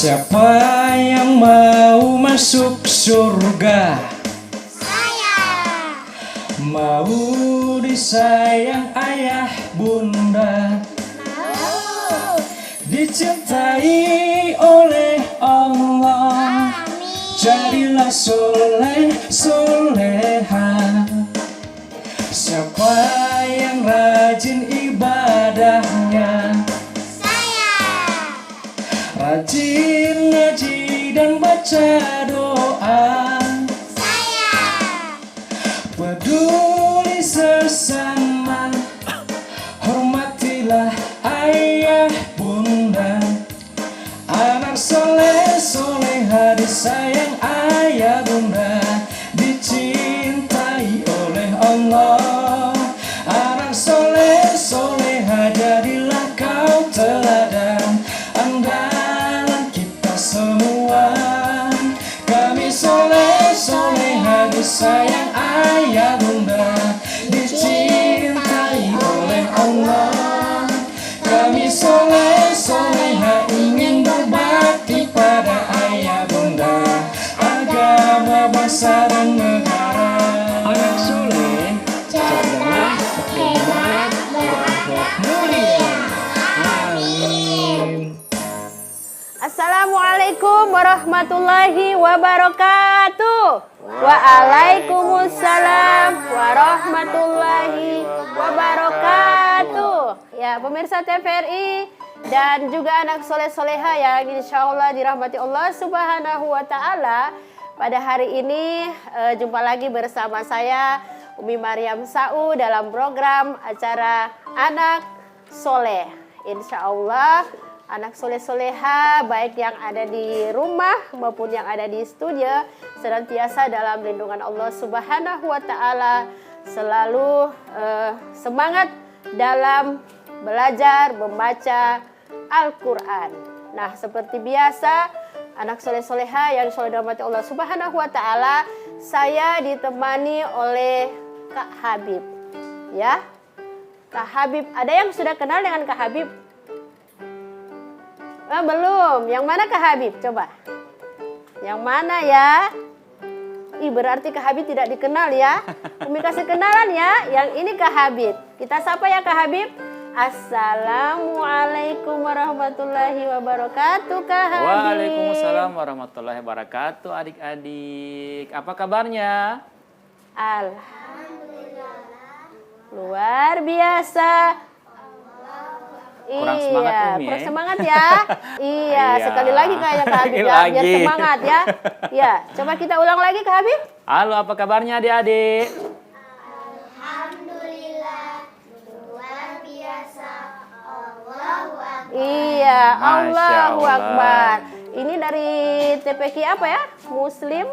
Siapa yang mau masuk surga? Saya. Mau disayang ayah bunda, Mau. dicintai oleh Allah. Amin. Jadilah soleh soleha. Siapa yang rajin ibadahnya? Saya. Rajin ngaji dan baca doa. Saya. Peduli sesama, hormatilah ayah bunda. Anak soleh soleha disayang ayah bunda, dicintai oleh Allah. Anak soleh soleha jadilah kau teladan, andalan kita semua. Kami soleh soleha disayang ayah bunda, dicintai oleh Allah. Kami soleh soleha ingin berbakti pada ayah bunda, agama, bangsa dan negara. Anak soleh adalah hebat berakhlak mulia. Amin. Assalamualaikum warahmatullahi wabarakatuh. Waalaikumsalam warahmatullahi wabarakatuh. Ya, pemirsa TVRI dan juga anak soleh soleha yang insya Allah dirahmati Allah Subhanahu wa Ta'ala. Pada hari ini jumpa lagi bersama saya Umi Maryam Sau dalam program acara Anak Soleh. Insya Allah anak soleh soleha baik yang ada di rumah maupun yang ada di studio senantiasa dalam lindungan Allah Subhanahu wa Ta'ala, selalu semangat dalam belajar membaca Al-Quran. Nah, seperti biasa anak soleh soleha yang selalu dirahmati Allah Subhanahu wa Ta'ala, saya ditemani oleh Kak Habib. Ya, Kak Habib, ada yang sudah kenal dengan Kak Habib? Belum. Yang mana Kak Habib? Coba. Yang mana ya? Berarti Kak Habib tidak dikenal ya. Umi kasih kenalan ya. Yang ini Kak Habib. Kita sapa ya Kak Habib. Assalamualaikum warahmatullahi wabarakatuh Kak Habib. Waalaikumsalam warahmatullahi wabarakatuh adik-adik. Apa kabarnya? Alhamdulillah. Luar biasa. Kurang semangat Umi, kurang semangat ya. Iya, sekali lagi kayak Kak Habib ya, Lagi. biar semangat ya. Ya, coba kita ulang lagi Kak Habib. Halo, apa kabarnya adik-adik? Alhamdulillah. Luar biasa. Allahu Akbar. Iya, Masya Allahu Allah. Akbar. Ini dari TPQ apa ya? Muslim.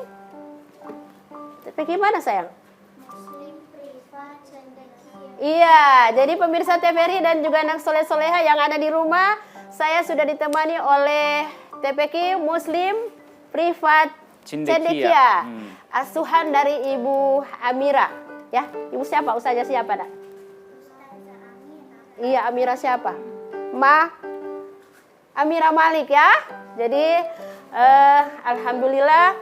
TPQ mana sayang? Muslim privat cendekia. Iya, jadi pemirsa TVRI dan juga anak soleh soleha yang ada di rumah, saya sudah ditemani oleh TPQ Muslim Privat Cendekia, asuhan dari Ibu Amira. Ya, Ibu siapa? Ustazah siapa dak? Iya, Amira siapa? Amira Malik ya. Jadi alhamdulillah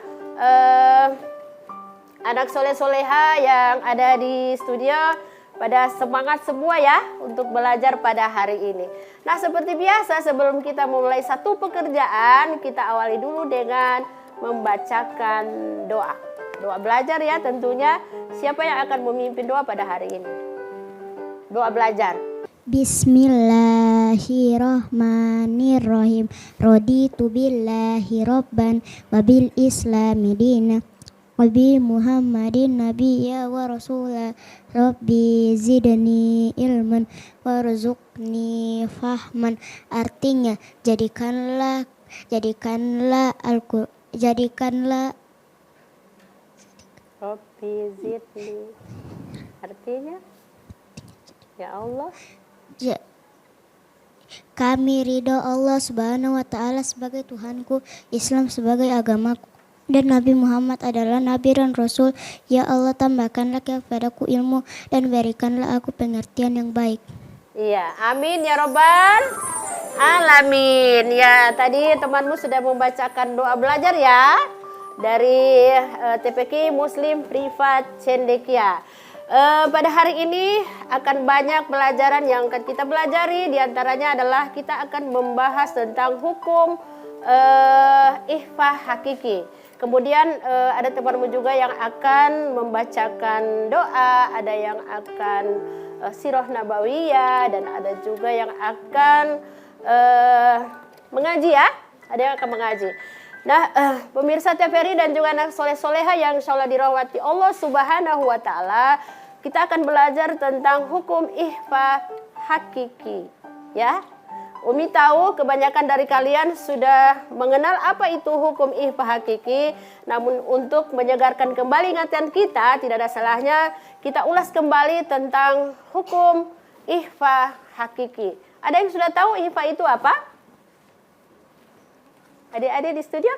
anak soleh soleha yang ada di studio pada semangat semua ya untuk belajar pada hari ini. Nah, seperti biasa sebelum kita memulai satu pekerjaan, kita awali dulu dengan membacakan doa. Doa belajar ya tentunya. Siapa yang akan memimpin doa pada hari ini? Doa belajar. Bismillahirrahmanirrahim. Raditu billahi rabban wa bil islami dina wa bi Muhammadin nabiyya wa rasula. Rabbi zidni ilman warzuqni fahman. Artinya jadikanlah Rabbi zidni. Artinya ya Allah, kami ridho Allah Subhanahu wa Ta'ala sebagai Tuhanku, Islam sebagai agamaku, dan Nabi Muhammad adalah Nabi dan Rasul. Ya Allah, tambahkanlah kepadaku ilmu dan berikanlah aku pengertian yang baik. iya, amin ya robbal alamin. Ya, tadi temanmu sudah membacakan doa belajar ya dari TPQ Muslim Privat Cendekia. Pada hari ini akan banyak pelajaran yang akan kita pelajari. Di antaranya adalah kita akan membahas tentang hukum ikhfa hakiki. Kemudian ada temanmu juga yang akan membacakan doa, ada yang akan sirah nabawiyah, dan ada juga yang akan mengaji ya. Ada yang akan mengaji. Nah, pemirsa TVRI dan juga anak soleh-soleha yang insyaallah dirahmati Allah Subhanahu wa Ta'ala, kita akan belajar tentang hukum ikhfa hakiki. Ya, Umi tahu kebanyakan dari kalian sudah mengenal apa itu hukum ikhfa hakiki. Namun untuk menyegarkan kembali ingatan kita, tidak ada salahnya kita ulas kembali tentang hukum ikhfa hakiki. Ada yang sudah tahu ikhfa itu apa? Adik-adik di studio?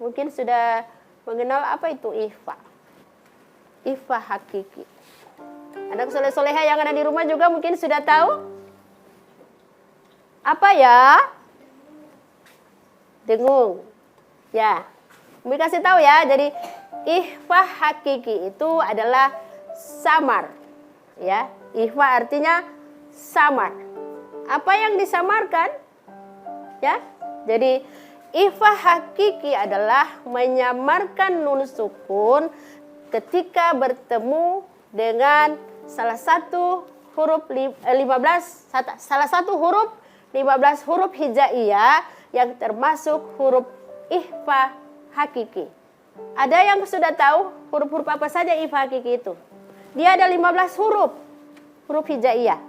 Mungkin sudah mengenal apa itu ikhfa. Ikhfa hakiki. Anak soleh-soleha yang ada di rumah juga mungkin sudah tahu. Apa ya? Dengung. Ya. Umi kasih tahu ya. Jadi ikhfa hakiki itu adalah samar. Ya. Ikhfa artinya samar. Apa yang disamarkan? Ya. Jadi ikhfa hakiki adalah menyamarkan nun sukun ketika bertemu dengan salah satu huruf 15 huruf hijaiyah yang termasuk huruf ikhfa hakiki. Ada yang sudah tahu huruf-huruf apa saja ikhfa hakiki itu? Dia ada 15 huruf hijaiyah.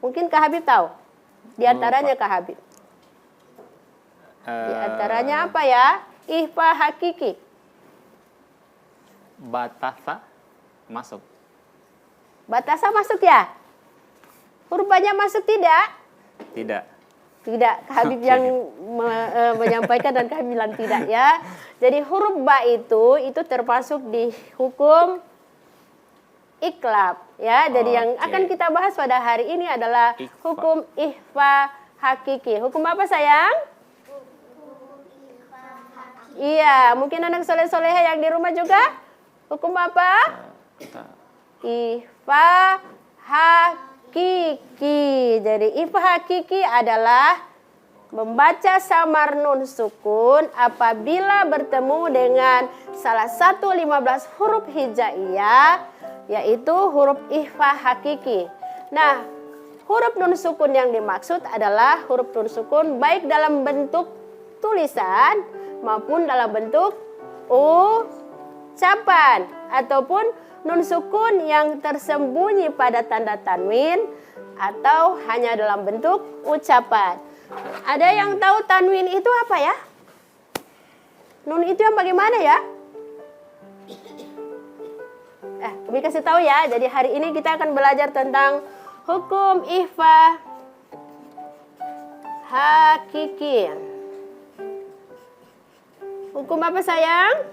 Mungkin Kak Habib tahu. Di antaranya Kak Habib. Di antaranya apa ya? Ikhfa hakiki. Batasa masuk. Batasa masuk ya? Huruf banyak masuk tidak? Tidak. Tidak. Kak Habib yang menyampaikan dan Kak Habib bilang tidak ya. Jadi huruf ba itu termasuk di hukum iklab ya. Jadi yang akan kita bahas pada hari ini adalah hukum ikhfa hakiki. Hukum apa sayang? Iya, mungkin anak soleh-soleha yang di rumah juga. Hukum apa? Ikhfa hakiki. Jadi ikhfa hakiki adalah membaca samar nun sukun apabila bertemu dengan salah satu 15 huruf hijaiyah, yaitu huruf ikhfa hakiki. Nah, huruf nun sukun yang dimaksud adalah huruf nun sukun baik dalam bentuk tulisan maupun dalam bentuk ucapan ataupun nun sukun yang tersembunyi pada tanda tanwin atau hanya dalam bentuk ucapan. Ada yang tahu tanwin itu apa ya? Nun itu yang bagaimana ya? Kami kasih tahu ya. Jadi hari ini kita akan belajar tentang hukum ikhfa hakiki. Hukum apa sayang?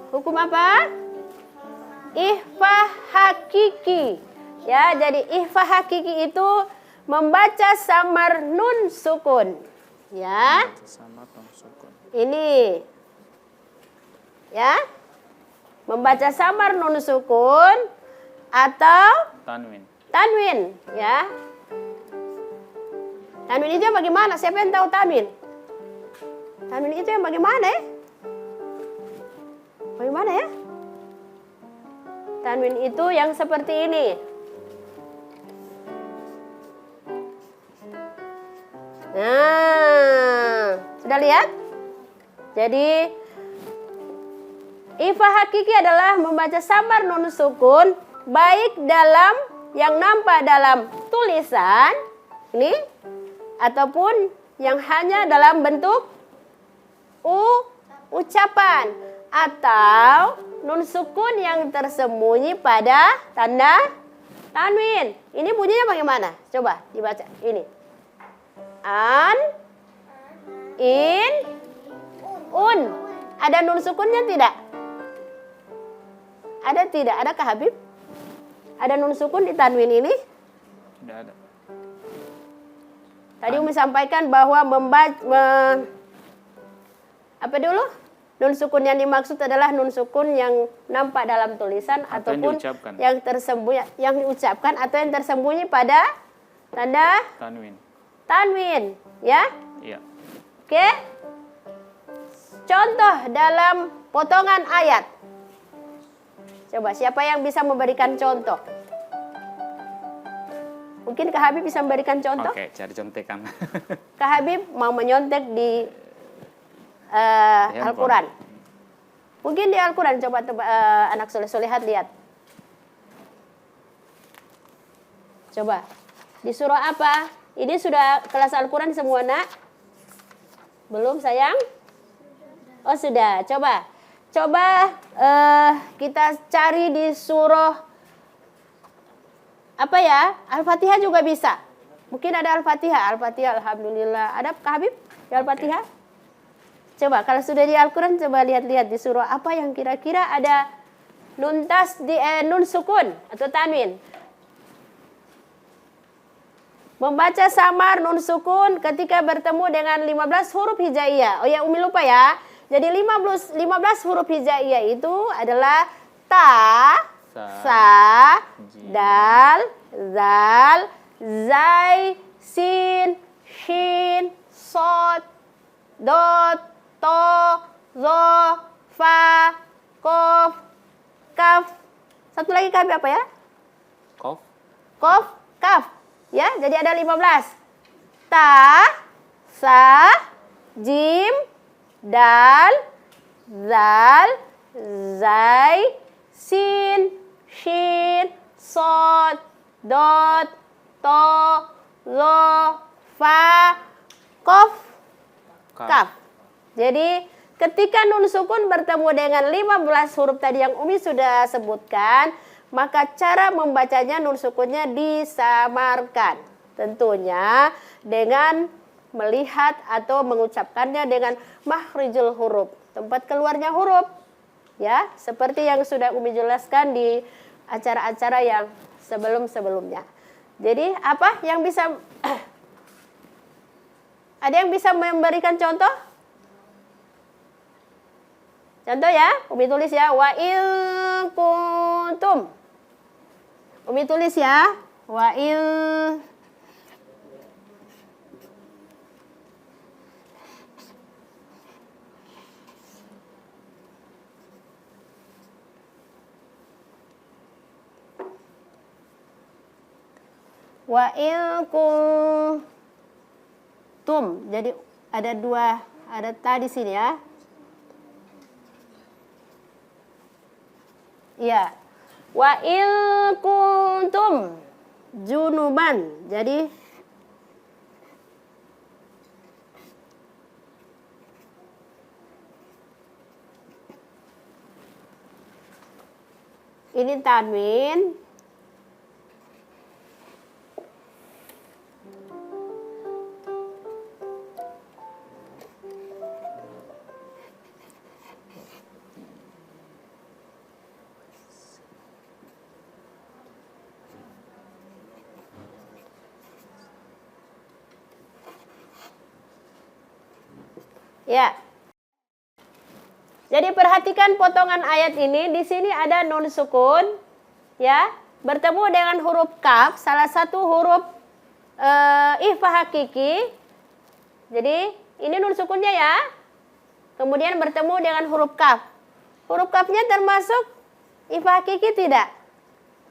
Hukum apa? Ikhfa hakiki. Ya, jadi ikhfa hakiki itu membaca samar nun sukun. Ya. Samar nun sukun. Ini. Ya. Membaca samar nun sukun atau tanwin, ya. Tanwin itu yang bagaimana? Siapa yang tahu tanwin? Tanwin itu yang bagaimana ya? Bagaimana ya? Tanwin itu yang seperti ini. Nah, sudah lihat? Jadi ikhfa hakiki adalah membaca samar nun sukun baik dalam yang nampak dalam tulisan ini ataupun yang hanya dalam bentuk ucapan atau nun sukun yang tersembunyi pada tanda tanwin. Ini bunyinya bagaimana? Coba dibaca. Ini. An, in, un. Ada nun sukunnya tidak? Ada tidak? Ada Kak Habib? Ada nun sukun di tanwin ini? Tidak ada. Tadi Umi sampaikan bahwa apa dulu? Nun sukun yang dimaksud adalah nun sukun yang nampak dalam tulisan Atau yang ataupun diucapkan. yang tersembunyi, yang diucapkan atau yang tersembunyi pada tanda Tanwin. tanwin, ya. Iya. Oke. Contoh dalam potongan ayat. Coba siapa yang bisa memberikan contoh? Mungkin Kak Habib bisa memberikan contoh? Oke, cari contekan. Kak Habib mau menyontek di Handphone. Al-Quran. Mungkin di Al-Quran, coba anak soleh-solehat lihat. Coba. Di surah apa? Ini sudah kelas Al-Quran semua, nak? Belum, sayang? Oh, sudah. Coba. Coba kita cari di surah apa ya? Al-Fatihah juga bisa. Mungkin ada Al-Fatihah. Al-Fatihah, Alhamdulillah. Ada Kak Habib di Al-Fatihah? Coba kalau sudah di Al-Quran, coba lihat-lihat di surah apa yang kira-kira ada nun sukun atau tanwin. Membaca samar nun sukun ketika bertemu dengan 15 huruf hijaiyah. Oh ya, Umi lupa ya. Jadi 15 huruf hijaiyah itu adalah ta, sa, dal, zal, zai, sin, shin, sod, dot, to, zo, fa, kof, kaf. Satu lagi kaf apa ya? Kof. Kof, kaf. Ya, jadi ada 15. Ta, sa, jim, dal, zal, zai, sin, shin, sod, dot, to, zo, fa, kof, kaf. Jadi ketika nun sukun bertemu dengan 15 huruf tadi yang Umi sudah sebutkan, maka cara membacanya nun sukunnya disamarkan. Tentunya dengan melihat atau mengucapkannya dengan makhrijul huruf, tempat keluarnya huruf. Ya, seperti yang sudah Umi jelaskan di acara-acara yang sebelum-sebelumnya. Jadi apa yang bisa ada yang bisa memberikan contoh? Contoh ya, Umi tulis ya, wa il kuntum. Umi tulis ya, wa il wa il kuntum. Jadi ada dua, ada ta di sini ya. Ya, wa il kuntum junuban. Jadi ini tanwin. Ya. Jadi perhatikan potongan ayat ini. Di sini ada nun sukun, ya, bertemu dengan huruf kaf, salah satu huruf ikhfa hakiki. Jadi ini nun sukunnya ya. Kemudian bertemu dengan huruf kaf. Huruf kafnya termasuk ikhfa hakiki tidak?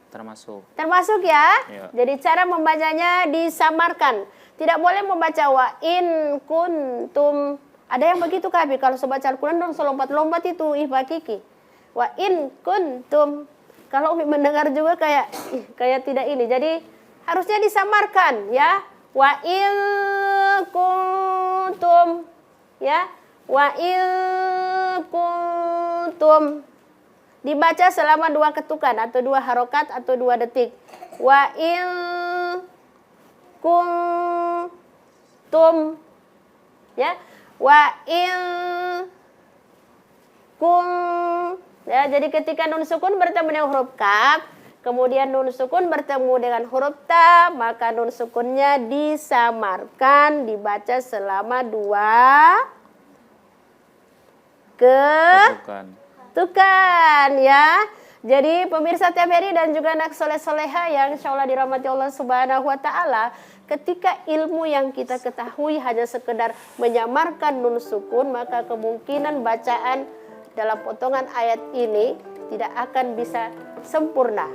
Termasuk. Termasuk ya. Ya. Jadi cara membacanya disamarkan. Tidak boleh membaca wa in kuntum. Ada yang begitu Kak Habib, kalau baca Al-Quran dong selompat-lompat itu ikhfa hakiki. Wa in kuntum. Kalau Umi mendengar juga kayak tidak ini. Jadi harusnya disamarkan ya. Wa in kuntum. Ya. Wa in kuntum. Dibaca selama 2 ketukan atau 2 harokat atau 2 detik. Wa in kuntum. Ya. Wa in kun. Ya, jadi ketika nun sukun bertemu dengan huruf kaf, kemudian nun sukun bertemu dengan huruf ta, maka nun sukunnya disamarkan, dibaca selama 2 ketukan ya. Jadi pemirsa TVRI dan juga anak soleh-soleha yang insya Allah dirahmati Allah Subhanahu wa Ta'ala, ketika ilmu yang kita ketahui hanya sekedar menyamarkan nun sukun, maka kemungkinan bacaan dalam potongan ayat ini tidak akan bisa sempurna.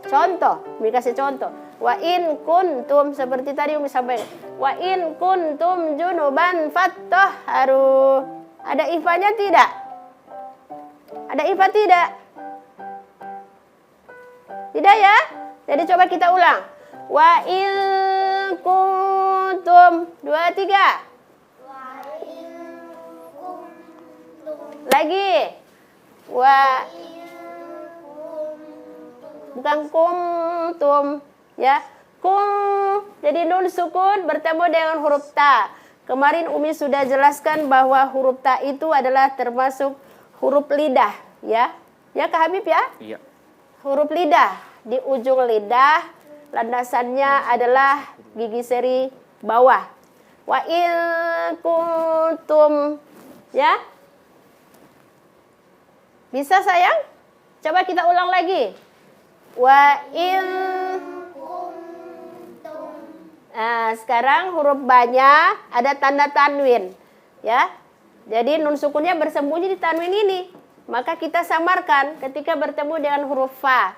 Contoh, Umi kasih contoh. Wa in kuntum, seperti tadi Umi sampaikan. Wa in kuntum junuban fattahharu. Ada ifanya tidak? Ada ifa tidak? Tidak ya? Jadi coba kita ulang. Wa in kuntum. 2, 3. Lagi. Bukan kuntum ya. Kum. Jadi nun sukun bertemu dengan huruf ta. Kemarin Umi sudah jelaskan bahwa huruf ta itu adalah termasuk huruf lidah ya. Ya Kak Habib ya? Iya. Huruf lidah, di ujung lidah landasannya adalah gigi seri bawah. Wa in kuntum ya. Bisa sayang? Coba kita ulang lagi. Wa in kuntum. Nah, sekarang huruf ba-nya ada tanda tanwin ya. Jadi nun sukunnya bersembunyi di tanwin ini. Maka kita samarkan ketika bertemu dengan huruf fa.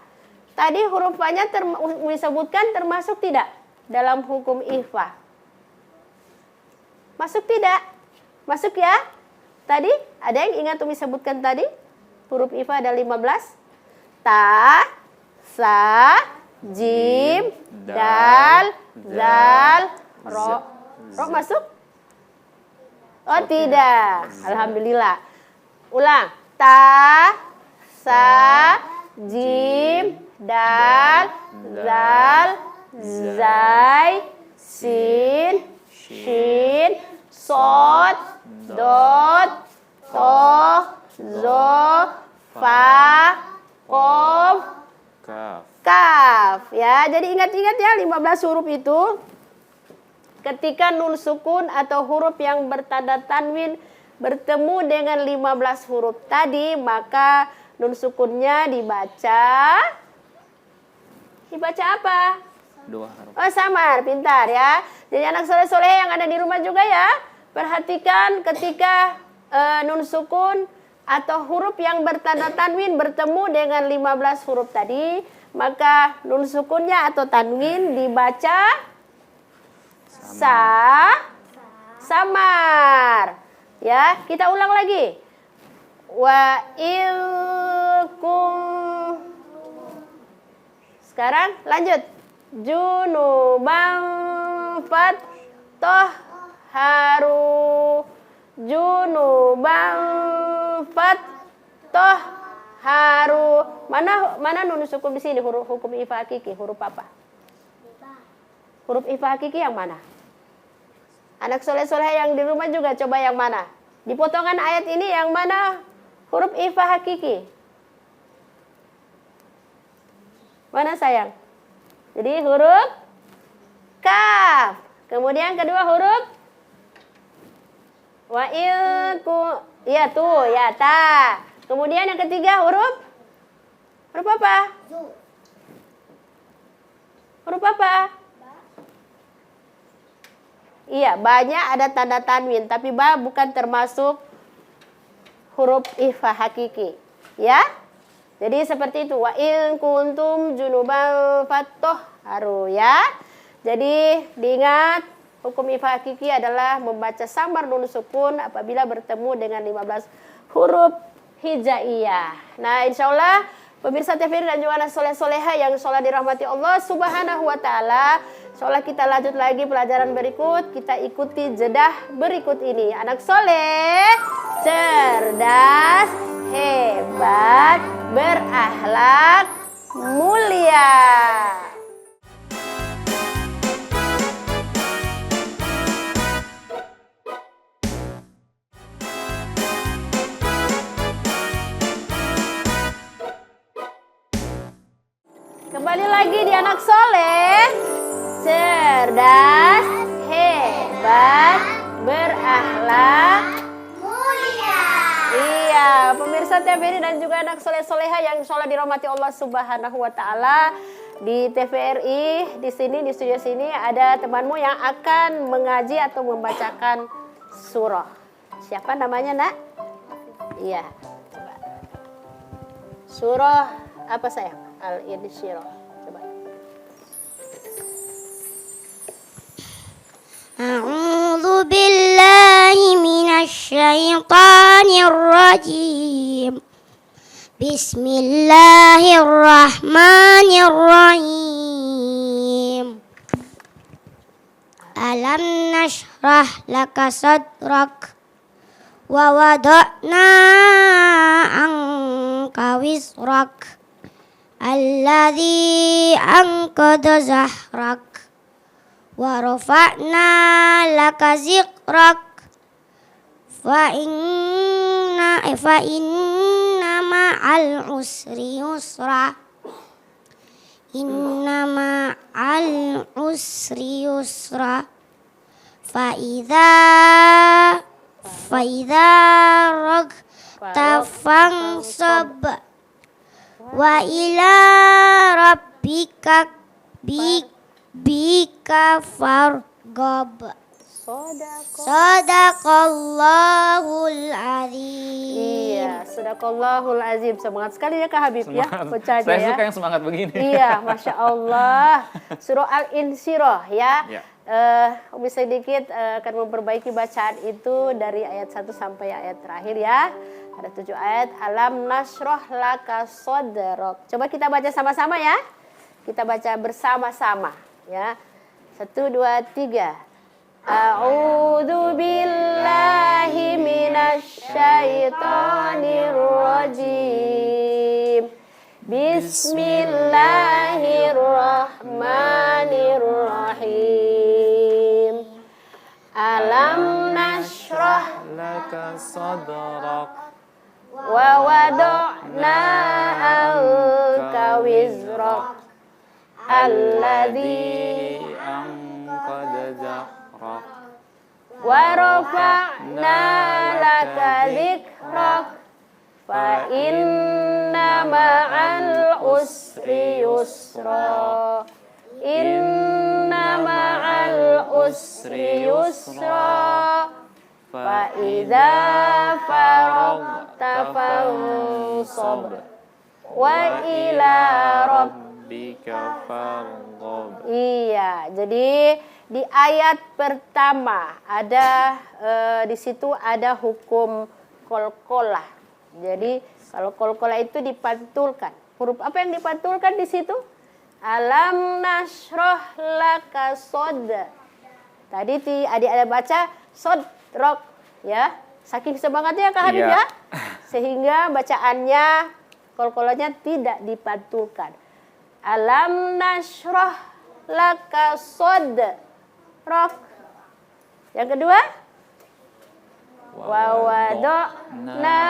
Tadi huruf fa-nya disebutkan termasuk tidak dalam hukum ikhfa? Masuk tidak? Masuk ya? Tadi ada yang ingat Umi sebutkan tadi? Huruf ikhfa ada 15. Ta, sa, jim, dal, zal, ro. Ro masuk? Oh tidak. Alhamdulillah. Ulang. Ta, sa, jim, dal, zal, zai, sin, shin, sod, dot, to, zo, fa, kof, kaf. Ya, jadi ingat-ingat ya 15 huruf itu. Ketika nun sukun atau huruf yang bertanda tanwin bertemu dengan 15 huruf tadi, maka nun sukunnya dibaca apa? 2 huruf. Oh, samar, pintar ya. Jadi anak soleh-soleh yang ada di rumah juga ya, perhatikan ketika nun sukun atau huruf yang bertanda tanwin bertemu dengan 15 huruf tadi, maka nun sukunnya atau tanwin dibaca samar. Ya, kita ulang lagi. Wa ilkum. Sekarang lanjut. Junuban fattahharu. Junuban fattahharu. Mana nun sukun di sini huruf hukum ifa hakiki? Huruf apa? Huruf ifa hakiki yang mana? Anak soleh-soleh yang di rumah juga coba yang mana? Di potongan ayat ini yang mana huruf ifa hakiki? Mana sayang? Jadi huruf kaf. Kemudian kedua huruf wa ilku. Ya tuh, ya ta. Kemudian yang ketiga huruf apa? Huruf apa? Iya, banyak ada tanda tanwin, tapi ba bukan termasuk huruf ifa hakiki. Ya? Jadi seperti itu. Wa in kuntum junuban fattahharu ya. Jadi diingat hukum ifa hakiki adalah membaca samar nun sukun apabila bertemu dengan 15 huruf hijaiyah. Nah, insyaallah pemirsa TVRI dan juga anak soleh-soleha yang sholat dirahmati Allah Subhanahu wa Ta'ala. Insyaallah kita lanjut lagi pelajaran berikut. Kita ikuti jedah berikut ini. Anak soleh, cerdas, hebat, berakhlak, mulia. Sekali lagi di anak soleh. Cerdas, hebat, berakhlak, Mulia. iya, pemirsa TVRI dan juga anak soleh-soleha yang insya Allah dirahmati Allah Subhanahu wa Ta'ala. Di TVRI, di sini, di studio sini ada temanmu yang akan mengaji atau membacakan surah. Siapa namanya, Nak? Iya, coba. Surah apa sayang? Al-Insyirah. Coba. أعوذ بالله من الشيطان الرجيم بسم الله الرحمن الرحيم ألم نشرح لك صدرك ووضعنا عنك وزرك الذي أنقض ظهرك ورفعنا لك ذكرك فإن مع العسر يسرا إن مع العسر يسرا فإذا رغبت فانصب وإلى ربك بك فارغب Sadaqallahul azim. Iya, sadaqallahul azim. Semangat sekali ya Kak Habib ya, bacanya Saya ya. suka yang semangat begini. Iya, Masya Allah. Surah Al-Insyirah ya. Ya. Umi sedikit akan memperbaiki bacaan itu dari ayat 1 sampai ayat terakhir ya. Ada 7 ayat. Alam nasroh laka sodrok. Coba kita baca sama-sama ya. Kita baca bersama-sama ya. 1, 2, 3. A'udzu billahi minasy syaithanir rajim. Bismillahirrahmanirrahim. Alam nashrah Laka sadrak wa wada'na anka wizrak alladzi anqadha dhahrak wa rafa'na laka dzikrak fa inna ma'al usri yusra inna ma'al usri yusra fa idza faragta fansab wa ila bika farghab. Iya, jadi di ayat pertama ada di situ ada hukum kolkolah. Jadi kalau kolkolah itu dipantulkan. Huruf apa yang dipantulkan di situ? Alam nasroh laka sod. Tadi adik ada baca sodrok ya. Saking semangatnya Kak Habib Iya. ya. Sehingga bacaannya kolkolahnya tidak dipantulkan. Alam nasroh laka sod. Rok. Yang kedua, wawadokna.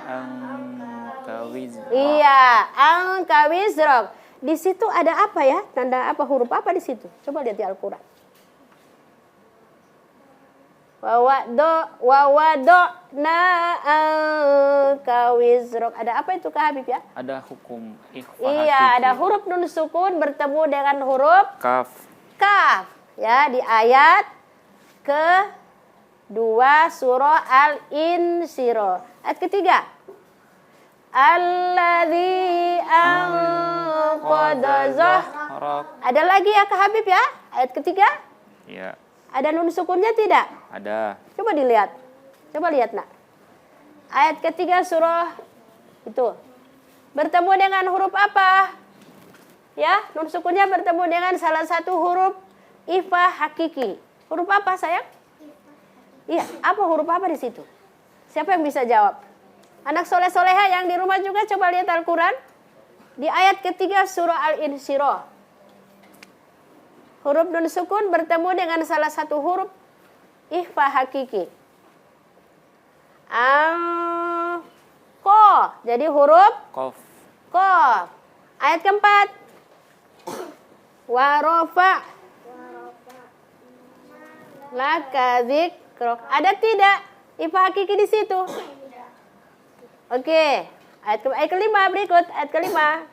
Anka wizrak. Iya, angka wizrok. Di situ ada apa ya? Tanda apa? Huruf apa di situ? Coba lihat di Al-Quran. Wawadokna angka wizrok. Ada apa itu Kak Habib ya? Ada hukum ikhfa Iya, hakiki. ada huruf nun sukun bertemu dengan huruf Kaf. kaf ya di ayat ke-2 surah Al-Insyirah. Ayat ketiga. Alladzi anqadha dhahrak. Ada lagi ya Kak Habib ya? Ayat ketiga. Ya, Ada nun sukunnya tidak? ada. Coba dilihat. Coba lihat Nak. Ayat ketiga surah itu bertemu dengan huruf apa? Ya, nun sukunnya bertemu dengan salah satu huruf ifa hakiki. Huruf apa sayang? Iya, apa huruf apa di situ? Siapa yang bisa jawab? Anak soleh-soleha yang di rumah juga coba lihat Al-Quran. Di ayat ketiga surah Al-Insyirah. Huruf nun sukun bertemu dengan salah satu huruf ifa hakiki. Ko, jadi huruf Qaf. Qaf. Ayat keempat. Warofa laka dzikrok. Ada tidak ifa hakiki di situ? Oke. Ayat kelima berikut. Ayat kelima.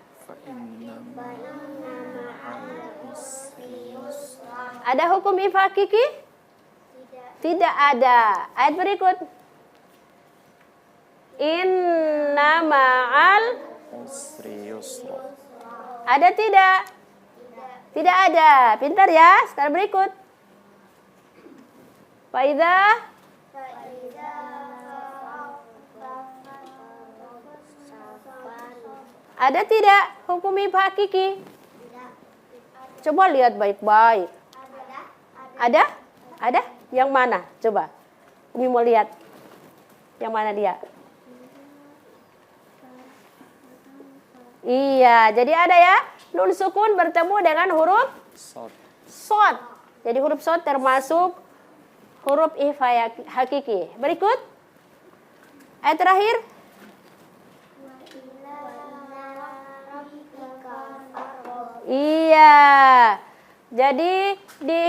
Ada hukum ifa hakiki? Tidak ada. Ayat berikut. Inna ma'al Usri yusra. ada tidak? Tidak ada. Pintar ya. Sekarang berikut. Faidah ada tidak hukum ifa hakiki? Coba lihat baik-baik. Ada? Ada? Yang mana? Coba. Umi mau lihat. Yang mana dia? Iya, jadi ada ya. Nun sukun bertemu dengan huruf Sod. shod. Jadi huruf shod termasuk huruf ifa hakiki. Berikut. Ayat terakhir. Iya. Jadi di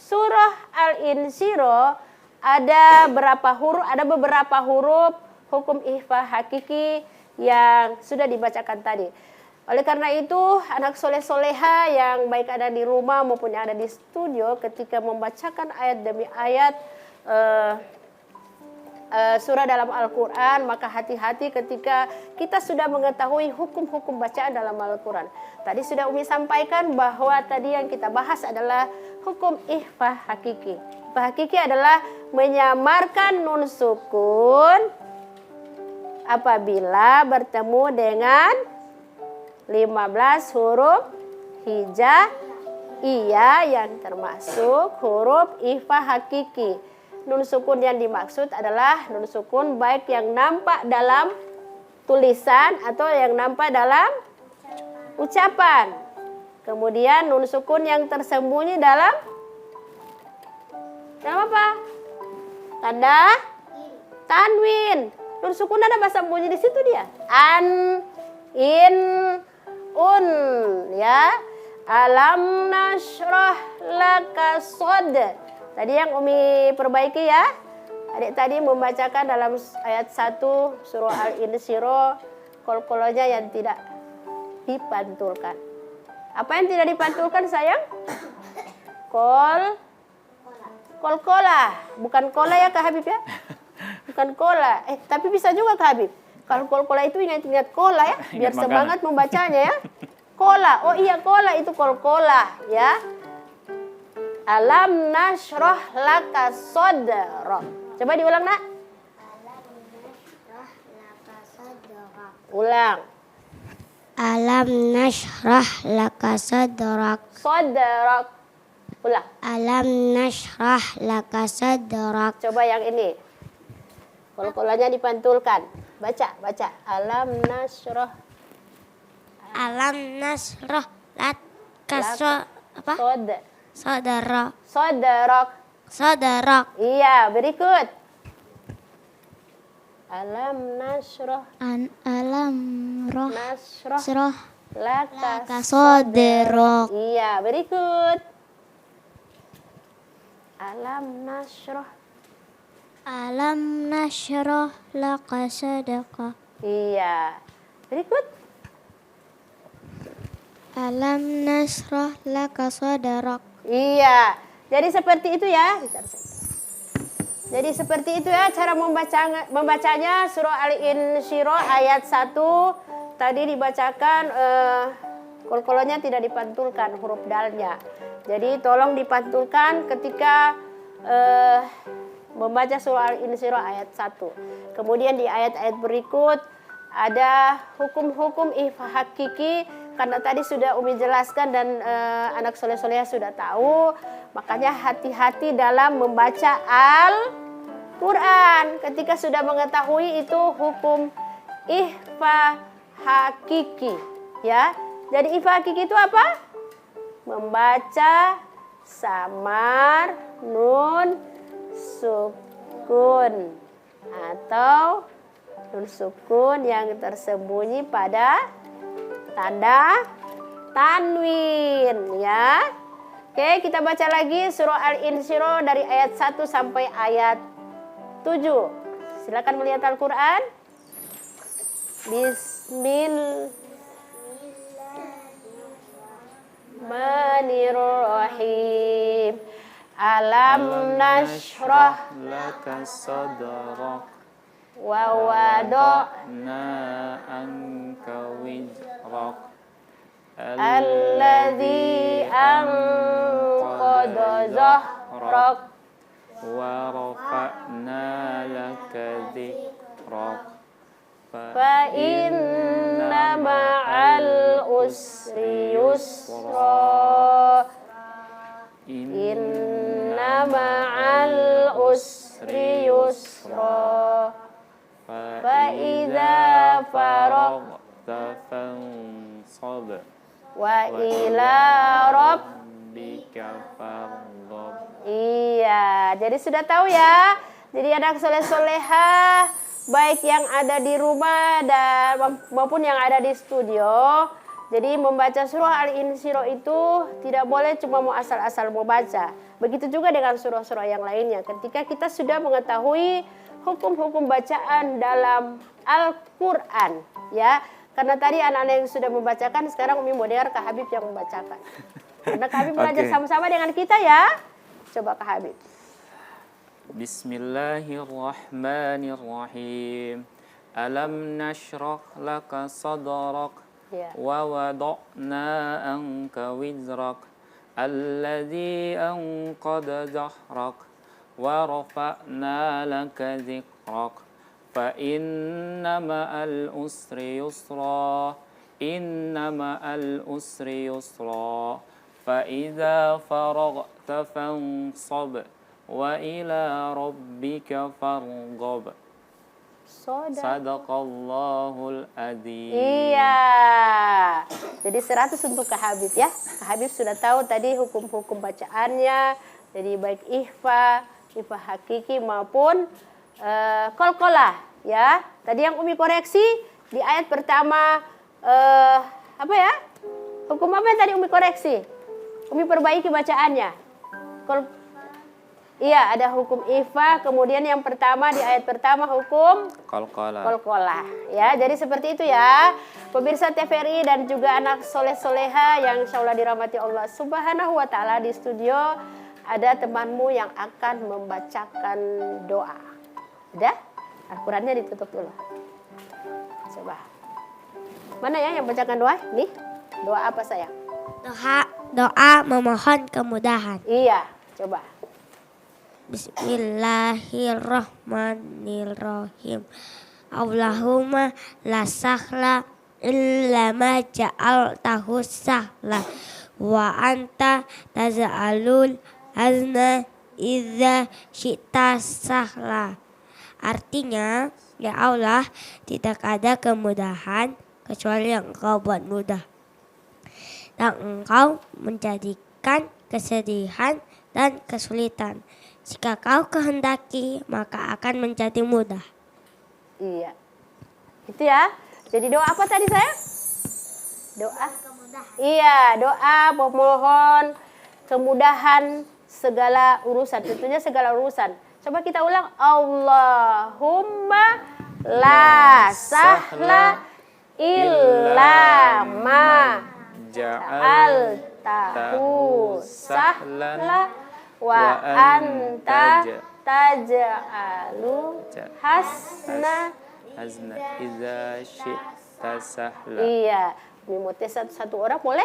surah Al-Insyirah ada beberapa huruf hukum ifa hakiki yang sudah dibacakan tadi. Oleh karena itu, anak soleh-soleha yang baik ada di rumah maupun yang ada di studio ketika membacakan ayat demi ayat surah dalam Al-Quran, maka hati-hati ketika kita sudah mengetahui hukum-hukum bacaan dalam Al-Quran. Tadi sudah Umi sampaikan bahwa tadi yang kita bahas adalah hukum ikhfa hakiki. Ikhfa hakiki adalah menyamarkan nun sukun apabila bertemu dengan 15 huruf hijaiyah yang termasuk huruf ikhfa hakiki. Nun sukun yang dimaksud adalah nun sukun baik yang nampak dalam tulisan atau yang nampak dalam ucapan. Kemudian nun sukun yang tersembunyi dalam apa? Tanda tanwin. Nun sukun ada bahasa sembunyi di situ dia. An, in, un, ya. Alam nashrah laka sod. Tadi yang Umi perbaiki ya. Adik tadi membacakan dalam ayat 1 surah Al-Insyirah kol-kolnya yang tidak dipantulkan. Apa yang tidak dipantulkan sayang? Kol-kola. Bukan kola ya Kak Habib ya? Bukan kola. Tapi bisa juga Kak Habib. Kalau kol-kola itu ingat-ingat kola ya. Biar semangat membacanya ya. Kola. Oh iya kola itu kol-kola ya. Alam nashrah laka sodrak. Coba diulang nak. Ulang. Alam nashrah laka sadrak. Sodrak. Ulang. Alam nashrah laka sadrak. Coba yang ini. Kol-kolanya dipantulkan. Baca. Alam nashrah. Alam nashrah laka apa? Sodrak. Sadrak. Iya, berikut. Alam nashrah. Alam Nashrah. Laka sadrak. Iya, berikut. Alam nashrah. Alam nashrah laka sadrak. Iya. Berikut. Alam nashrah laka sadrak. Iya. Jadi seperti itu ya. Jadi seperti itu ya cara membacanya surah Al-Insyirah ayat 1 tadi dibacakan kol-kolnya tidak dipantulkan huruf dalnya. Jadi tolong dipantulkan ketika membaca surah Al-Insyirah ayat 1. Kemudian di ayat-ayat berikut ada hukum-hukum ikhfa hakiki karena tadi sudah Umi jelaskan dan anak soleh-solehah sudah tahu. Makanya hati-hati dalam membaca Al-Quran ketika sudah mengetahui itu hukum ikhfa hakiki ya. Jadi ikhfa hakiki itu apa? Membaca samar nun sukun atau nun sukun yang tersembunyi pada tanda tanwin ya. Oke, kita baca lagi surah Al-Insyirah dari ayat 1 sampai ayat 7. Silakan melihat Al-Qur'an. Bismillahirrahmanirrahim. Alam nashrah laka sadrak wa wado' na anka wizrak alladzi anqadha zahrak wa rafa'na laka dzikrak fa inna ma'al usri yusra inna ma'al usri yusra fa idza faraghta fansab wa ila bika farghab. Iya, jadi sudah tahu ya. Jadi anak soleh-solehah baik yang ada di rumah dan maupun yang ada di studio. Jadi membaca surah Al-Insyirah itu tidak boleh cuma mau asal-asal mau baca. Begitu juga dengan surah-surah yang lainnya. Ketika kita sudah mengetahui hukum-hukum bacaan dalam Al-Quran, ya. Karena tadi anak-anak yang sudah membacakan, sekarang Umi mau dengar Kak Habib yang membacakan. Karena Kak Habib belajar sama-sama dengan kita ya. Coba Kak Habib. Bismillahirrahmanirrahim. Alam nashrah laka sadrak Ya. wa wada'na anka wizrak alladzi anqadha dhahrak wa rafa'na laka dzikrak fa inna ma'al usri yusra inna ma'al usri yusra fa idza faraghta fansab wa ila rabbika farghab. Sadaqallahul adzim. Iya. Jadi 100 untuk Kak Habib ya. Kak Habib sudah tahu tadi hukum-hukum bacaannya. Jadi baik ihfa hakiki maupun qalqalah ya. Tadi yang Umi koreksi di ayat pertama apa ya? Hukum apa yang tadi Umi koreksi? Umi perbaiki bacaannya. Iya, ada hukum ihfa, kemudian yang pertama di ayat pertama hukum qalqalah. Ya, jadi seperti itu ya. Pemirsa TVRI dan juga anak soleh-soleha yang insyaallah dirahmati Allah Subhanahu wa taala, di studio ada temanmu yang akan membacakan doa. Udah? Al-Qur'annya ditutup dulu. Coba. Mana ya yang bacakan doa? Nih. Doa apa sayang? Doa memohon kemudahan. Iya, coba. Bismillahirrahmanirrahim. Allahumma la sahla illa ma ja'altahu sahla wa anta taj'alul hazna idza syi'ta sahla. Artinya, ya Allah, tidak ada kemudahan kecuali yang Engkau buat mudah. Dan Engkau menjadikan kesedihan dan kesulitan. Jika Kau kehendaki, maka akan menjadi mudah. Iya. Itu ya. Jadi doa apa tadi saya? Doa kemudahan. Iya, doa memohon kemudahan segala urusan. Tentunya segala urusan. Coba kita ulang. Allahumma la sahla illa ma ja'altahu sahla wa anta taj'alu hasna idza syi'ta sahla. Iya, mimote satu orang boleh?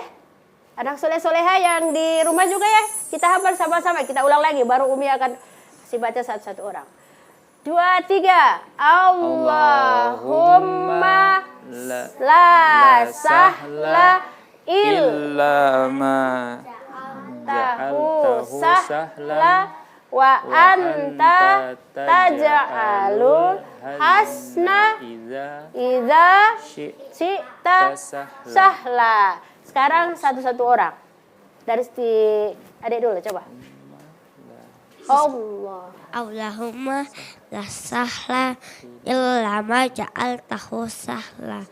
Anak soleh-soleha yang di rumah juga ya. Kita hafal sama-sama, kita ulang lagi baru Umi akan kasih baca satu-satu orang. 2, 3. Allahumma la sahla illa ma tahu sahla wa anta taj'alul hasna idza syi'ta sahla. Sekarang satu-satu orang. Dari adik dulu coba. Allahumma la sahla illa ma ja'altahu sahla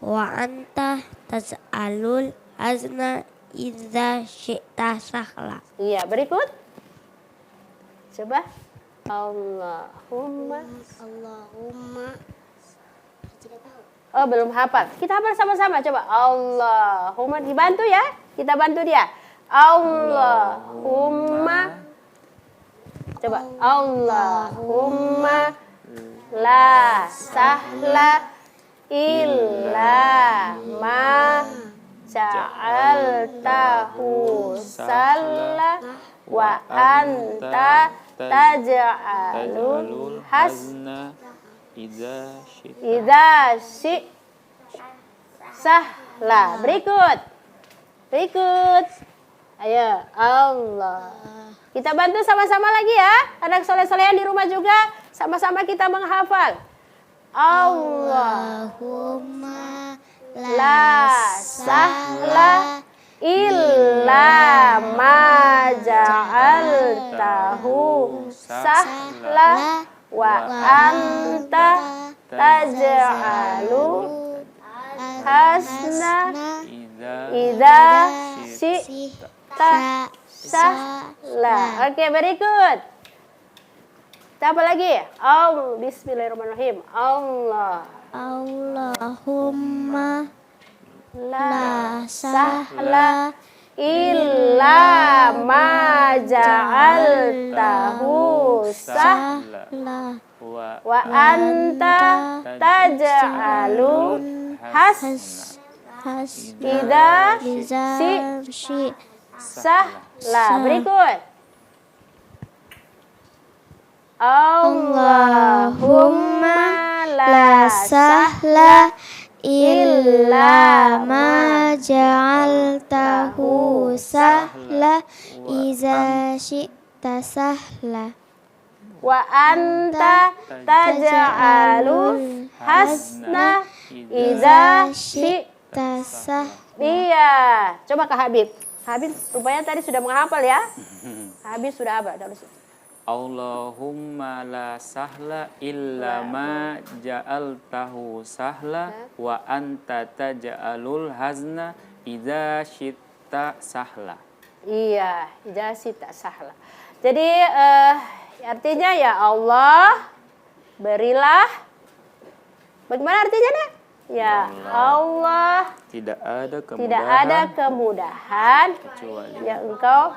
wa anta taj'alul hazna idza syi'ta sahla. Iya, berikut. Coba. Allahumma. Oh, belum hafal. Kita hafal sama-sama. Coba. Allahumma. Dibantu ya. Kita bantu dia. Allahumma. Coba. Allahumma la sahla illa ma ja'altahu sahla wa anta taj'alul hazna idza sahla. Berikut. Ayo, Allah. Kita bantu sama-sama lagi ya. Anak soleh-solehan di rumah juga sama-sama kita menghafal. Allahumma La sahla illa ma ja'altahu sahla wa anta taj'alu hasna idza syi'ta sahla. Oke, berikut. Kita apa lagi? Bismillahirrahmanirrahim. Allahumma La sahla illa ma ja'altahu sahla wa anta taj'alu idza sahla. Berikut. Allahumma la sahla illa ma ja'altahu sahla iza syi'ta sahla wa anta taj'alul hasna idza syi'ta sahla. Iya, coba Kak Habib. Habib rupanya tadi sudah menghafal ya. Habib sudah hafal. Allahumma la sahla illa ma ja'altahu sahla wa anta taj'alul hazna idza syi'ta sahla. Iya, idza syi'ta sahla. Jadi artinya ya Allah berilah. Bagaimana artinya nih? Ya Allah tidak ada kemudahan kecuali yang engkau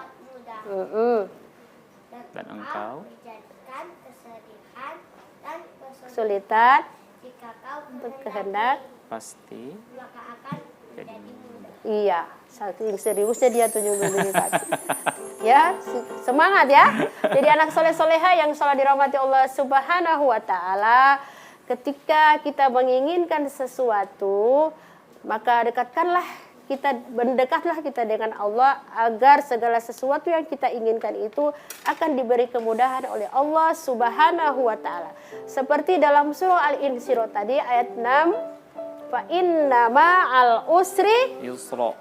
dan engkau menjadikan kesedihan dan kesulitan jika kau untuk kehendak. pasti maka akan menjadi mudah. Iya, saking seriusnya dia tunjuk-tunjuk kaki. Ya, semangat ya. Jadi anak soleh-soleha yang salah dirahmati Allah Subhanahu wa Ta'ala, ketika kita menginginkan sesuatu, maka mendekatlah kita dengan Allah agar segala sesuatu yang kita inginkan itu akan diberi kemudahan oleh Allah Subhanahu wa Ta'ala. Seperti dalam surah Al-Insyirah tadi ayat 6, fa inna ma'al usri yusra.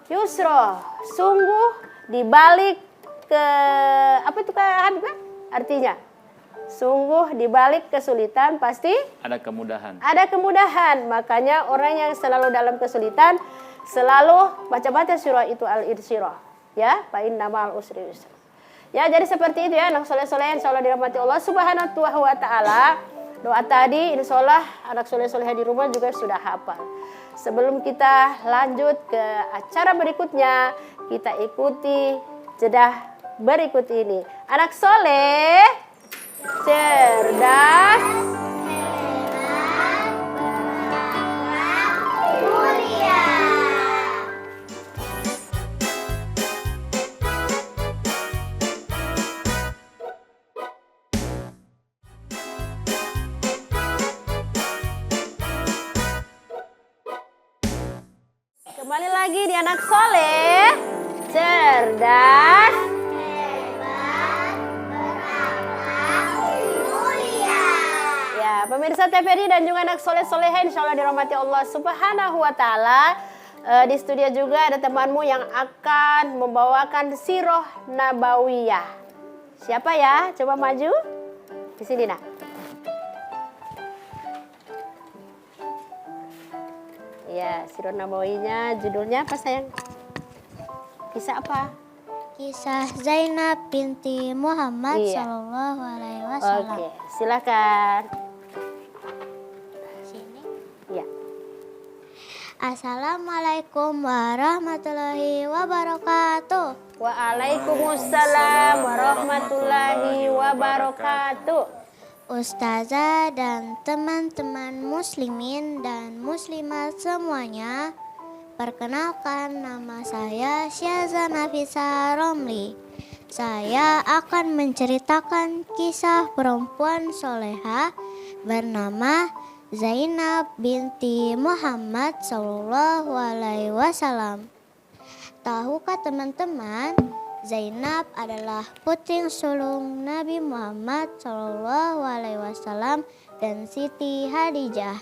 Sungguh dibalik apa itu kan artinya? Sungguh dibalik kesulitan pasti ada kemudahan. Ada kemudahan. Makanya orang yang selalu dalam kesulitan selalu baca-baca surah itu Al-Insyirah. Ya, fa inna ma'al usri yusra. Ya, jadi seperti itu ya anak soleh-solehan insyaallah dirahmati Allah Subhanahu wa Ta'ala. Doa tadi insyaallah anak soleh-soleha di rumah juga sudah hafal. Sebelum kita lanjut ke acara berikutnya, kita ikuti jeda berikut ini. Anak soleh cerdas Mulia. Kembali lagi di anak soleh cerdas ya pemirsa TVRI dan juga anak soleh-soleha insyaallah dirahmati Allah Subhanahu wa Ta'ala. Di studio juga ada temanmu yang akan membawakan sirah nabawiyah. Siapa ya? Coba maju di sini nak. Ya, sirah nabawiyahnya judulnya apa sayang? Kisah apa? Kisah Zainab binti Muhammad Iya. Sallallahu Alaihi Wasallam. Oke, silakan. Sini. Ya. Assalamualaikum warahmatullahi wabarakatuh. Waalaikumsalam warahmatullahi wabarakatuh. Ustazah dan teman-teman muslimin dan muslimat semuanya, perkenalkan nama saya Syaza Nafisa Romli. Saya akan menceritakan kisah perempuan soleha bernama Zainab binti Muhammad Sallallahu Alaihi Wasallam. Tahukah teman-teman, Zainab adalah putri sulung Nabi Muhammad Sallallahu Alaihi Wasallam dan Siti Khadijah.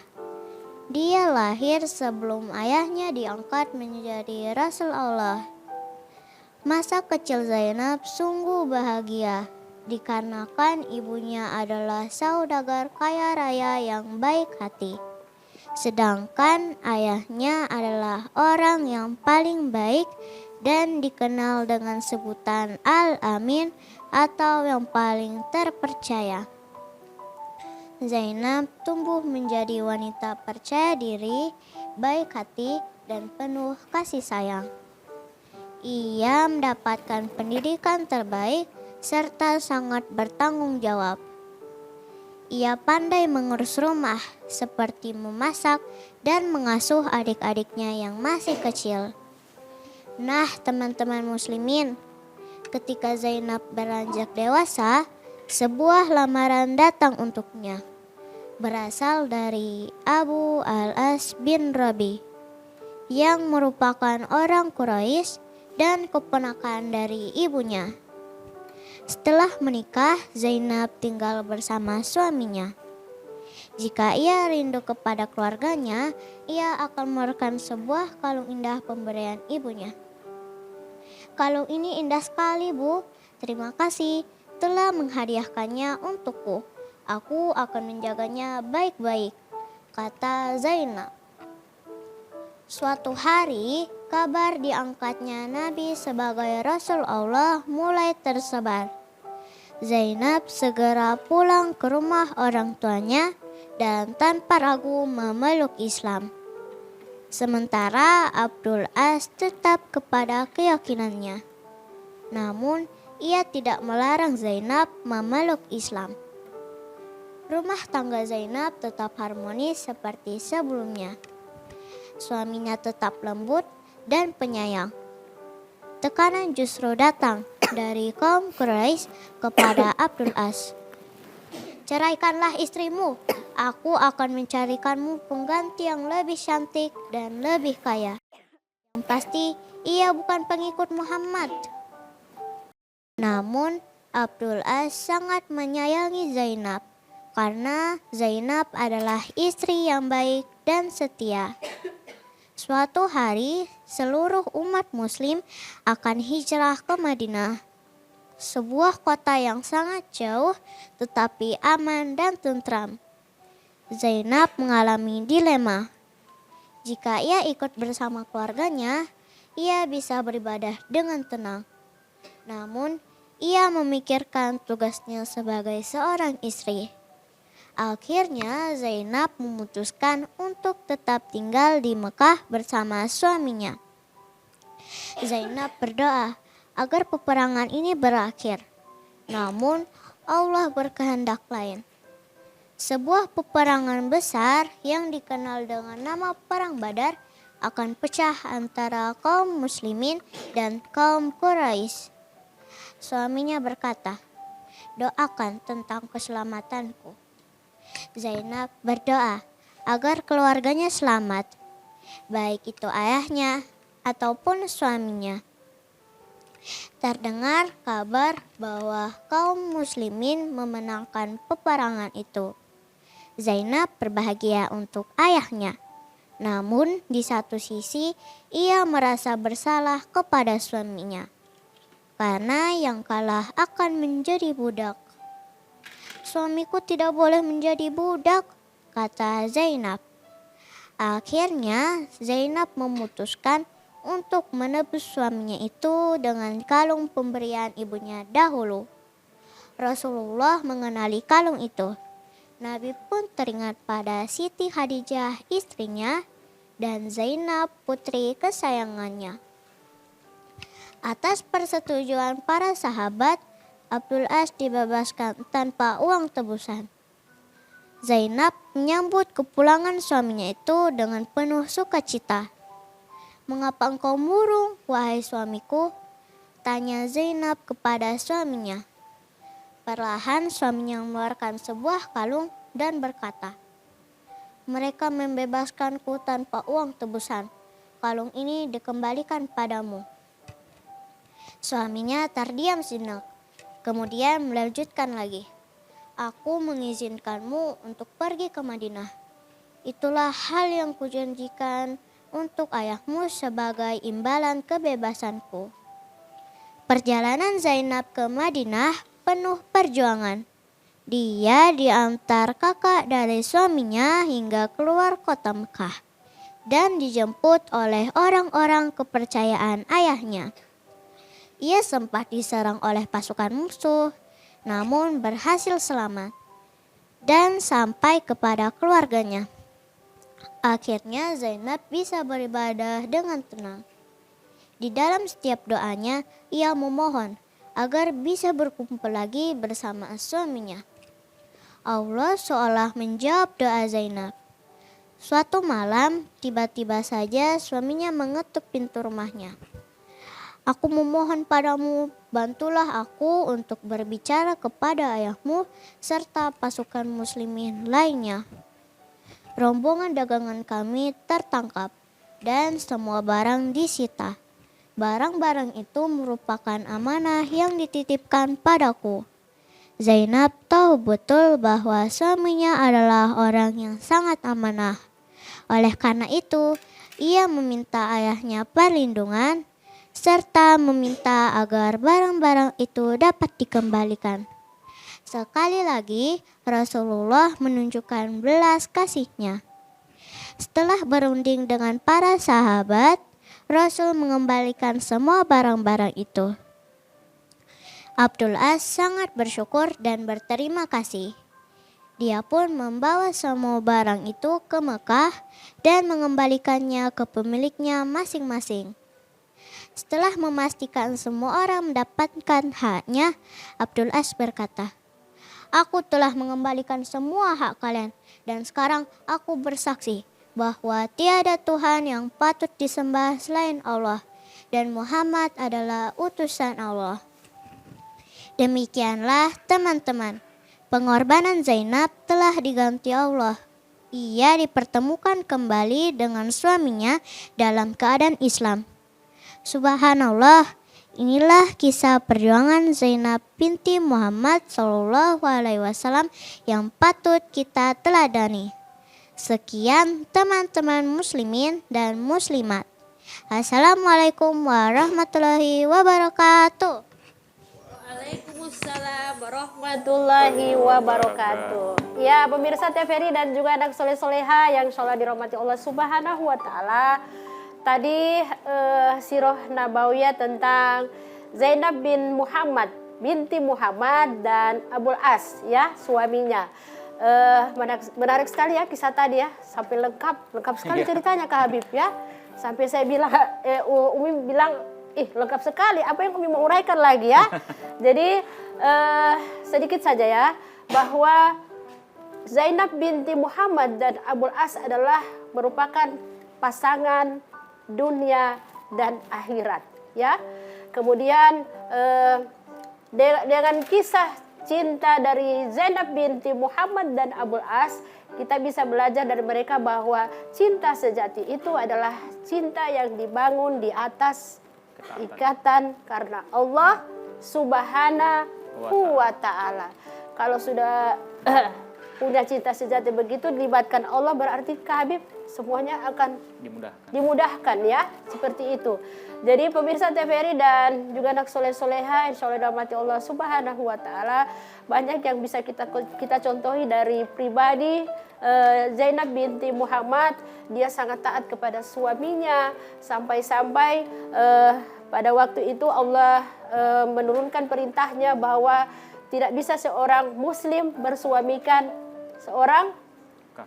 Dia lahir sebelum ayahnya diangkat menjadi Rasul Allah. Masa kecil Zainab sungguh bahagia dikarenakan ibunya adalah saudagar kaya raya yang baik hati. Sedangkan ayahnya adalah orang yang paling baik dan dikenal dengan sebutan Al-Amin atau yang paling terpercaya. Zainab tumbuh menjadi wanita percaya diri, baik hati, dan penuh kasih sayang. Ia mendapatkan pendidikan terbaik serta sangat bertanggung jawab. Ia pandai mengurus rumah seperti memasak dan mengasuh adik-adiknya yang masih kecil. Nah, teman-teman muslimin, ketika Zainab beranjak dewasa, sebuah lamaran datang untuknya. Berasal dari Abu Al-As bin Rabi, yang merupakan orang Quraisy dan keponakan dari ibunya. Setelah menikah, Zainab tinggal bersama suaminya. Jika ia rindu kepada keluarganya, ia akan memberikan sebuah kalung indah pemberian ibunya. Kalung ini indah sekali, Bu. Terima kasih telah menghadiahkannya untukku. Aku akan menjaganya baik-baik, kata Zainab. Suatu hari, kabar diangkatnya Nabi sebagai Rasul Allah mulai tersebar. Zainab segera pulang ke rumah orang tuanya dan tanpa ragu memeluk Islam. Sementara Abdul As tetap kepada keyakinannya. Namun, ia tidak melarang Zainab memeluk Islam. Rumah tangga Zainab tetap harmonis seperti sebelumnya. Suaminya tetap lembut dan penyayang. Tekanan justru datang dari kaum Quraisy kepada Abdul As. Ceraikanlah istrimu, aku akan mencarikanmu pengganti yang lebih cantik dan lebih kaya. Yang pasti ia bukan pengikut Muhammad. Namun Abdul As sangat menyayangi Zainab karena Zainab adalah istri yang baik dan setia. Suatu hari, seluruh umat muslim akan hijrah ke Madinah. Sebuah kota yang sangat jauh tetapi aman dan tentram. Zainab mengalami dilema. Jika ia ikut bersama keluarganya, ia bisa beribadah dengan tenang. Namun, ia memikirkan tugasnya sebagai seorang istri. Akhirnya Zainab memutuskan untuk tetap tinggal di Mekah bersama suaminya. Zainab berdoa agar peperangan ini berakhir. Namun Allah berkehendak lain. Sebuah peperangan besar yang dikenal dengan nama Perang Badar akan pecah antara kaum muslimin dan kaum Quraisy. Suaminya berkata, "Doakan tentang keselamatanku." Zainab berdoa agar keluarganya selamat, baik itu ayahnya ataupun suaminya. Terdengar kabar bahwa kaum muslimin memenangkan peperangan itu. Zainab berbahagia untuk ayahnya. Namun di satu sisi ia merasa bersalah kepada suaminya, karena yang kalah akan menjadi budak. Suamiku tidak boleh menjadi budak, kata Zainab. Akhirnya Zainab memutuskan untuk menebus suaminya itu dengan kalung pemberian ibunya dahulu. Rasulullah mengenali kalung itu. Nabi pun teringat pada Siti Khadijah istrinya dan Zainab putri kesayangannya. Atas persetujuan para sahabat, Abdul As dibebaskan tanpa uang tebusan. Zainab menyambut kepulangan suaminya itu dengan penuh sukacita. "Mengapa engkau murung, wahai suamiku?" tanya Zainab kepada suaminya. Perlahan suaminya mengeluarkan sebuah kalung dan berkata, "Mereka membebaskanku tanpa uang tebusan. Kalung ini dikembalikan padamu." Suaminya terdiam sejenak, kemudian melanjutkan lagi, "Aku mengizinkanmu untuk pergi ke Madinah. Itulah hal yang kujanjikan untuk ayahmu sebagai imbalan kebebasanku." Perjalanan Zainab ke Madinah penuh perjuangan. Dia diantar kakak dari suaminya hingga keluar kota Mekah dan dijemput oleh orang-orang kepercayaan ayahnya. Ia sempat diserang oleh pasukan musuh, namun berhasil selamat dan sampai kepada keluarganya. Akhirnya Zainab bisa beribadah dengan tenang. Di dalam setiap doanya, ia memohon agar bisa berkumpul lagi bersama suaminya. Allah seolah menjawab doa Zainab. Suatu malam, tiba-tiba saja suaminya mengetuk pintu rumahnya. "Aku memohon padamu, bantulah aku untuk berbicara kepada ayahmu serta pasukan muslimin lainnya. Rombongan dagangan kami tertangkap dan semua barang disita. Barang-barang itu merupakan amanah yang dititipkan padaku." Zainab tahu betul bahwa suaminya adalah orang yang sangat amanah. Oleh karena itu, ia meminta ayahnya perlindungan serta meminta agar barang-barang itu dapat dikembalikan. Sekali lagi, Rasulullah menunjukkan belas kasihnya. Setelah berunding dengan para sahabat, Rasul mengembalikan semua barang-barang itu. Abdul As sangat bersyukur dan berterima kasih. Dia pun membawa semua barang itu ke Mekah dan mengembalikannya ke pemiliknya masing-masing. Setelah memastikan semua orang mendapatkan haknya, Abdul As berkata, "Aku telah mengembalikan semua hak kalian dan sekarang aku bersaksi bahwa tiada Tuhan yang patut disembah selain Allah dan Muhammad adalah utusan Allah." Demikianlah teman-teman, pengorbanan Zainab telah diganti Allah. Ia dipertemukan kembali dengan suaminya dalam keadaan Islam. Subhanallah, inilah kisah perjuangan Zainab binti Muhammad SAW yang patut kita teladani. Sekian teman-teman muslimin dan muslimat. Assalamualaikum warahmatullahi wabarakatuh. Waalaikumsalam warahmatullahi wabarakatuh. Ya, pemirsa TVRI dan juga anak soleh-soleha yang insyaallah dirahmati Allah Subhanahu wa taala. Tadi sirah nabawiyah tentang Zainab bin Muhammad binti Muhammad dan Abul As, ya, suaminya. Menarik sekali ya kisah tadi ya, sampai lengkap sekali ceritanya Kak Habib ya. Sampai saya bilang, Umi bilang, lengkap sekali, apa yang Umi mau uraikan lagi ya. Jadi sedikit saja ya, bahwa Zainab binti Muhammad dan Abul As adalah merupakan pasangan dunia dan akhirat ya. Kemudian dengan kisah cinta dari Zainab binti Muhammad dan Abul As, kita bisa belajar dari mereka bahwa cinta sejati itu adalah cinta yang dibangun di atas ikatan karena Allah Subhanahu wa taala. Kalau sudah punya cinta sejati begitu dilibatkan Allah, berarti Kak Habib semuanya akan dimudahkan ya, seperti itu. Jadi pemirsa TVRI dan juga anak soleh-soleha, insya Allah dirahmati Allah Subhanahu wa Ta'ala, banyak yang bisa kita contohi dari pribadi Zainab binti Muhammad. Dia sangat taat kepada suaminya, sampai-sampai pada waktu itu Allah menurunkan perintahnya bahwa tidak bisa seorang muslim bersuamikan seorang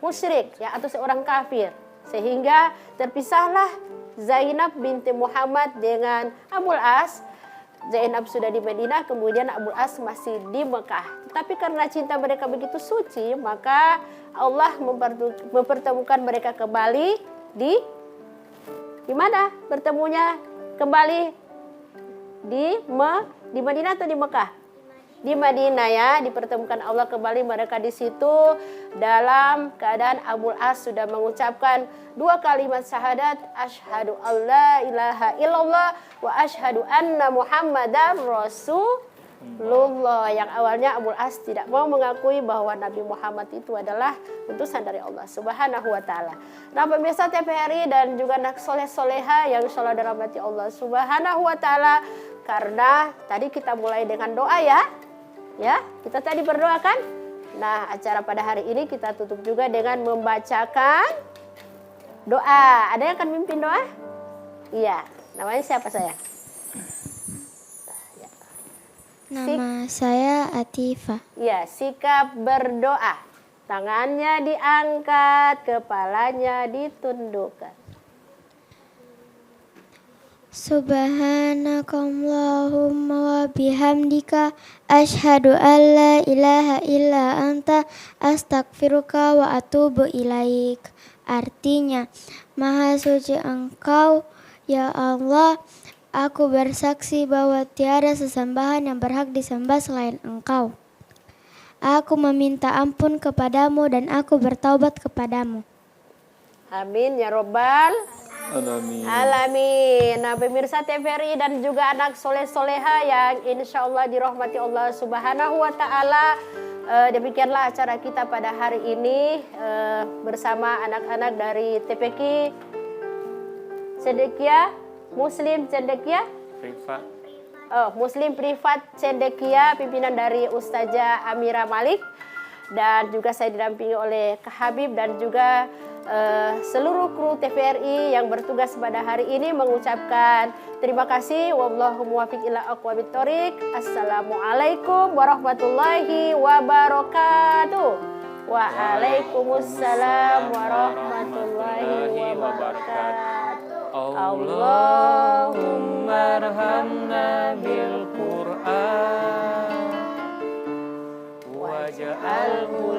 musyrik ya, atau seorang kafir. Sehingga terpisahlah Zainab binti Muhammad dengan Abul As. Zainab sudah di Madinah, kemudian Abul As masih di Mekah. Tapi karena cinta mereka begitu suci, maka Allah mempertemukan mereka kembali di mana? Bertemunya kembali di Madinah atau di Mekah? Di Madinah ya, dipertemukan Allah kembali mereka di situ dalam keadaan Abul As sudah mengucapkan 2 kalimat syahadat, asyhadu alla ilaha illallah wa asyhadu anna muhammadar rasulullah. Yang awalnya Abul As tidak mau mengakui bahwa Nabi Muhammad itu adalah utusan dari Allah Subhanahu wa Ta'ala. Nah, pemirsa TVRI dan juga anak soleh-soleha yang insyaallah dirahmati Allah Subhanahu wa Ta'ala, karena tadi kita mulai dengan doa ya. Ya, kita tadi berdoa kan? Nah, acara pada hari ini kita tutup juga dengan membacakan doa. Ada yang akan mimpin doa? Iya, namanya siapa saya? Nama saya Atifah. Ya, sikap berdoa. Tangannya diangkat, kepalanya ditundukkan. Subhanakallahumma wa bihamdika asyhadu an la ilaha illa anta astaghfiruka wa atubu ilaik. Artinya, Maha suci Engkau ya Allah, aku bersaksi bahwa tiada sesembahan yang berhak disembah selain Engkau. Aku meminta ampun kepadamu dan aku bertaubat kepadamu. Amin ya robbal alamin. Nah, pemirsa TVRI dan juga anak soleh-soleha yang insya Allah dirahmati Allah Subhanahu wa Ta'ala, demikianlah acara kita pada hari ini bersama anak-anak dari TPQ Cendekia Muslim Cendekia Muslim Privat Cendekia, pimpinan dari Ustazah Amira Malik, dan juga saya didampingi oleh Kak Habib dan juga seluruh kru TVRI yang bertugas pada hari ini mengucapkan terima kasih. Wallahu muwaffiq ila aqwamit thoriq. Assalamualaikum warahmatullahi wabarakatuh. Waalaikumsalam warahmatullahi wabarakatuh. Allahumma arhamna bil Qur'an waj'alhu